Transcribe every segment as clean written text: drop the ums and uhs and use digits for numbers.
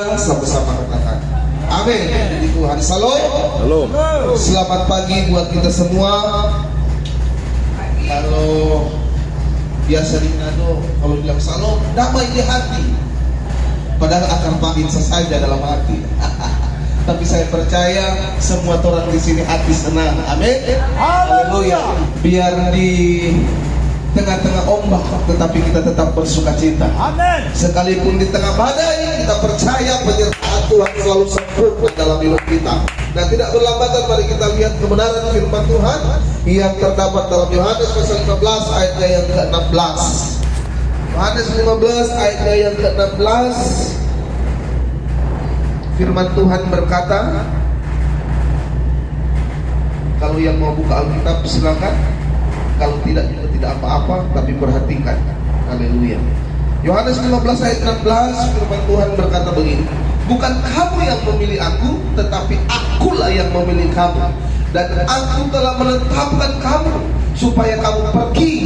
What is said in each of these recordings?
Sama-sama katakan amin. Jadi Tuhan, salam. Selamat pagi buat kita semua. Kalau biasa di Manado, kalau bilang salam, damai di hati. Padahal akan pahit saja dalam hati. Tapi saya percaya semua orang di sini hati senang. Amin. Haleluya. Biar di tengah-tengah ombak, tetapi kita tetap bersuka cita. Amin. Sekalipun di tengah badai, kita percaya penyertaan Tuhan selalu sempurna dalam hidup kita. Dan tidak berlambatan, mari kita lihat kebenaran firman Tuhan yang terdapat dalam Yohanes pasal 15 ayatnya yang ke-16. Yohanes 15 ayatnya yang ke-16. Firman Tuhan berkata, kalau yang mau buka Alkitab silakan. Kalau tidak juga tidak apa-apa, tapi perhatikan. Haleluya. Yohanes 15 ayat 16, firman Tuhan berkata begini, bukan kamu yang memilih aku, tetapi akulah yang memilih kamu. Dan aku telah menetapkan kamu supaya kamu pergi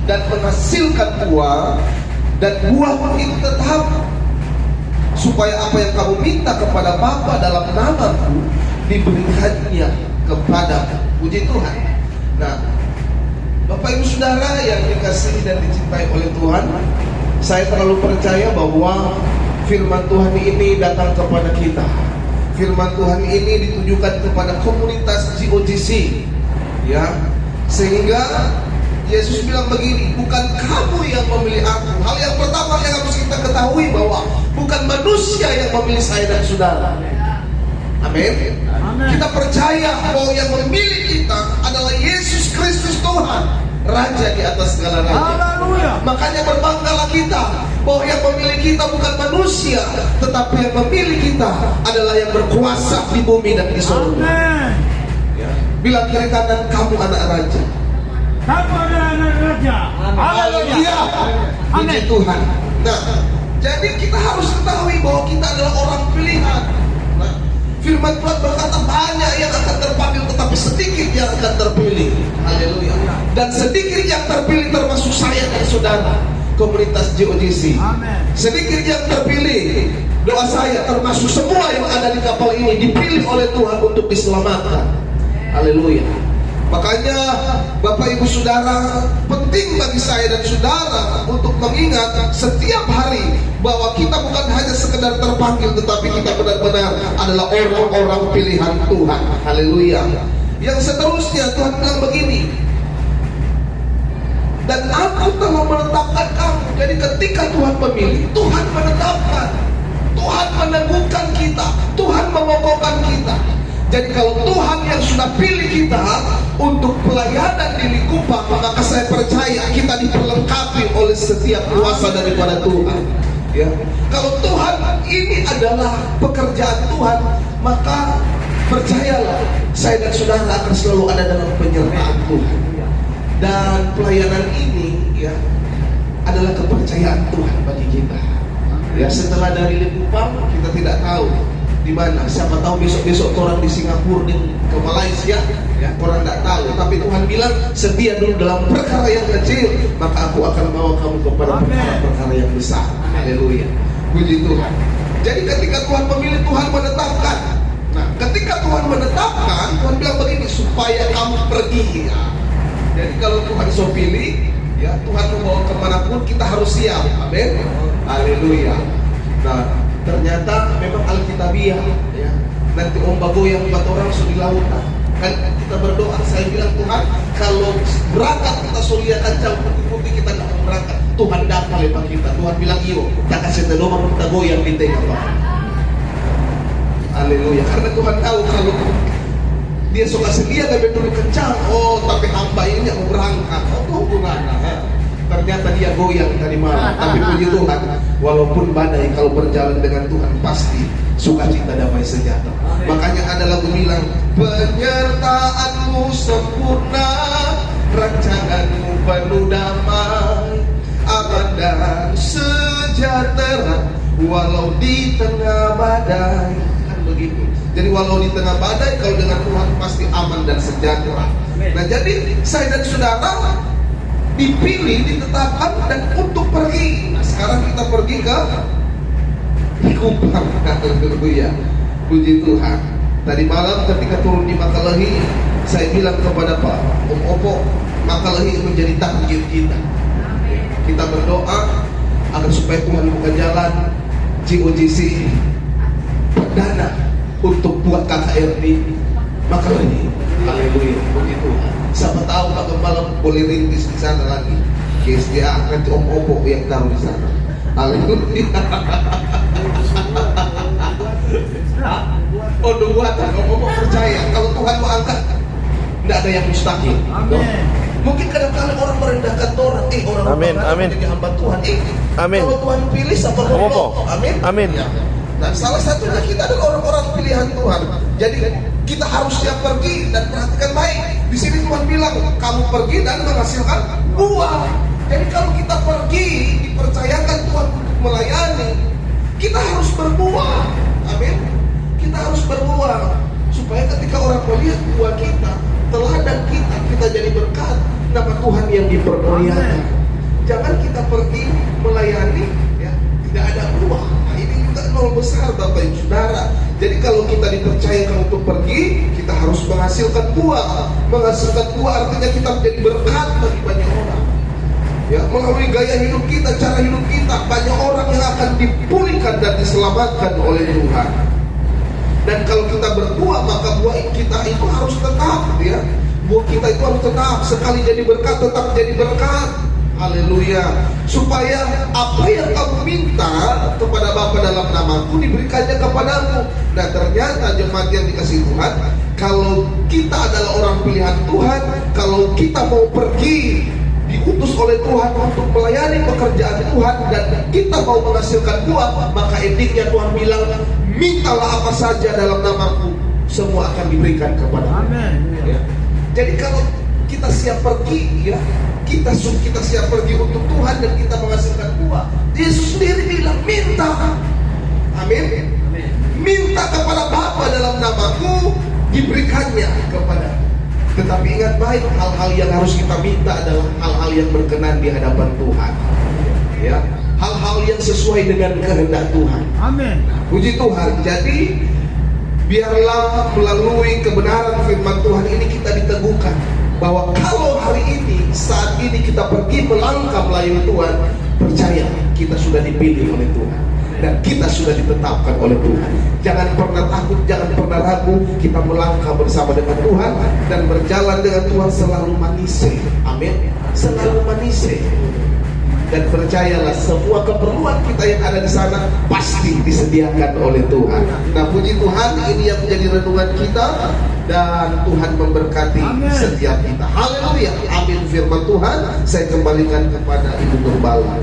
dan menghasilkan buah, dan buahmu itu tetap, supaya apa yang kamu minta kepada Bapa dalam namaku diberikannya kepadamu. Puji Tuhan. Nah, Bapak Ibu Saudara yang dikasihi dan dicintai oleh Tuhan, saya terlalu percaya bahwa firman Tuhan ini datang kepada kita. Firman Tuhan ini ditujukan kepada komunitas GOGC, ya. Sehingga Yesus bilang begini, bukan kamu yang memilih aku. Hal yang pertama yang harus kita ketahui bahwa bukan manusia yang memilih saya dan saudara. Amin. Kita percaya bahwa yang memilih kita adalah Yesus Kristus Tuhan, Raja di atas segala raja. Haleluya. Makanya berbanggalah kita bahwa yang memilih kita bukan manusia, tetapi yang memilih kita adalah yang berkuasa di bumi dan di surga. Ya. Bilang kiri kanan, kamu anak raja. Kamu adalah anak raja. Haleluya. Puji Tuhan. Nah, jadi kita harus ketahui bahwa kita adalah orang pilihan. Firman Tuhan berkata banyak yang akan terpanggil, tetapi sedikit yang akan terpilih. Haleluya. Dan sedikit yang terpilih termasuk saya dan saudara, komunitas GOGC. Sedikit yang terpilih, doa saya termasuk semua yang ada di kapal ini dipilih oleh Tuhan untuk diselamatkan. Haleluya. Makanya Bapak Ibu Saudara, penting bagi saya dan saudara untuk mengingat setiap hari bahwa kita bukan hanya sekedar terpanggil, tetapi kita benar-benar adalah orang-orang pilihan Tuhan. Haleluya. Yang seterusnya Tuhan bilang begini, dan aku telah menetapkan kamu. Jadi ketika Tuhan memilih, Tuhan menetapkan, Tuhan meneguhkan kita, Tuhan mengokohkan kita. Jadi kalau Tuhan yang sudah pilih kita untuk pelayanan di Likupang, maka saya percaya kita diperlengkapi oleh setiap kuasa daripada Tuhan. Ya. Kalau Tuhan ini adalah pekerjaan Tuhan, maka percayalah, saya dan saudara akan selalu ada dalam penyertaan Tuhan. Dan pelayanan ini ya adalah kepercayaan Tuhan bagi kita. Ya, setelah dari Likupang kita tidak tahu di mana. Siapa tahu besok-besok orang di Singapura, ke Malaysia, ya, orang tidak tahu. Tapi Tuhan bilang, setia dulu dalam perkara yang kecil, maka aku akan bawa kamu kepada perkara yang besar. Haleluya. Puji Tuhan. Jadi ketika Tuhan memilih, Tuhan menetapkan. Nah, ketika Tuhan menetapkan, Tuhan bilang begini, supaya kamu pergi. Ya. Jadi kalau Tuhan so pilih, ya, Tuhan membawa kemanapun, kita harus siap. Amin. Haleluya. Nah, ternyata memang Alkitabiah, ya. Nanti ombak goyang 4 orang sudah di lautan. Kan kita berdoa, saya bilang Tuhan, kalau berangkat kita sulia kancang putih-putih, kita tidak mau berangkat. Tuhan datang lepas kita. Tuhan bilang, iyo, tak kasih terdoa kita goyang di tengah. Haleluya. Karena Tuhan tahu kalau dia suka sedia gak betul kencang. Oh, tapi hamba ini mau berangkat. Oh, hubungannya. Ternyata dia goyang tadi malam. Tapi puji Tuhan, walaupun badai, kalau berjalan dengan Tuhan pasti sukacita damai sejahtera. Makanya ada lagu bilang, penyertaanmu sempurna, rancanganmu penuh damai, aman dan sejahtera, walau di tengah badai. Kan begitu. Jadi walau di tengah badai, kalau dengan Tuhan pasti aman dan sejahtera. Nah, jadi saya dan saudara dipilih, ditetapkan dan untuk pergi. Nah, sekarang kita pergi ke Kupang. Haleluya. Puji Tuhan. Tadi malam ketika turun di Makalahi, saya bilang kepada Pak Om Opo, Makalahi menjadi takdir kita. Kita berdoa agar supaya Tuhan buka jalan GOJC perdana untuk buat KKR di Makalahi. Haleluya. Puji Tuhan. Siapa tahu Pak Gembala boleh rintis di sana lagi. KSDA nanti Om Opo yang taruh di sana. Haleluya. Oh, buatan Om Opo percaya kalau Tuhan mau angkat, tidak ada yang mustahil. Amin. Mungkin kadang-kadang orang merendahkan orang, orang Amin, amin. menjadi hamba Tuhan. Amin. Kalau Tuhan pilih siapa Om Opo. Amin. Amin. Ya. Nah, salah satunya kita adalah orang-orang pilihan Tuhan. Jadi kita harus siap pergi dan perhatikan baik. Di sini Tuhan bilang, kamu pergi dan menghasilkan buah. Jadi kalau kita pergi, dipercayakan Tuhan untuk melayani, kita harus berbuah. Amin. Kita harus berbuah supaya ketika orang melihat buah kita, teladan kita jadi berkat, nama Tuhan yang dipermuliakan. Jangan kita pergi melayani, ya, tidak ada buah. Nah, ini juga nol besar Bapak Ibu Saudara. Jadi kalau kita dipercayakan untuk pergi, kita harus menghasilkan buah. Menghasilkan buah artinya kita menjadi berkat bagi banyak orang. Ya, melalui gaya hidup kita, cara hidup kita, banyak orang yang akan dipulihkan dan diselamatkan oleh Tuhan. Dan kalau kita berbuah, maka buah kita itu harus tetap, ya. Buah kita itu harus tetap, sekali jadi berkat, tetap jadi berkat. Haleluya. Supaya apa yang kamu minta kepada Bapa dalam namaku diberikannya kepadamu. Dan ternyata jemaat yang dikasihi Tuhan, kalau kita adalah orang pilihan Tuhan, kalau kita mau pergi diutus oleh Tuhan untuk melayani pekerjaan Tuhan dan kita mau menghasilkan buah, maka endingnya Tuhan bilang, mintalah apa saja dalam namaku, semua akan diberikan kepada. Amin. Ya. Jadi kalau kita siap pergi, ya, kita siap pergi untuk Tuhan dan kita menghasilkan buah. Yesus sendiri bilang, minta. Amin. Minta kepada Bapa dalam namaku, diberikannya kepada. Tetapi ingat baik, hal-hal yang harus kita minta adalah hal-hal yang berkenan di hadapan Tuhan. Ya, hal-hal yang sesuai dengan kehendak Tuhan. Amin. Puji Tuhan. Jadi biarlah melalui kebenaran firman Tuhan ini kita diteguhkan bahwa kalau hari ini, saat ini kita pergi melangkah melayani Tuhan, percaya kita sudah dipilih oleh Tuhan dan kita sudah ditetapkan oleh Tuhan. Jangan pernah takut, jangan pernah ragu. Kita melangkah bersama dengan Tuhan dan berjalan dengan Tuhan selalu manis. Amin. Selalu manis. Dan percayalah, semua keperluan kita yang ada di sana pasti disediakan oleh Tuhan. Nah, puji Tuhan, ini yang menjadi renungan kita dan Tuhan memberkati setiap kita. Haleluya. Amin. Firman Tuhan saya kembalikan kepada Ibu Gembala.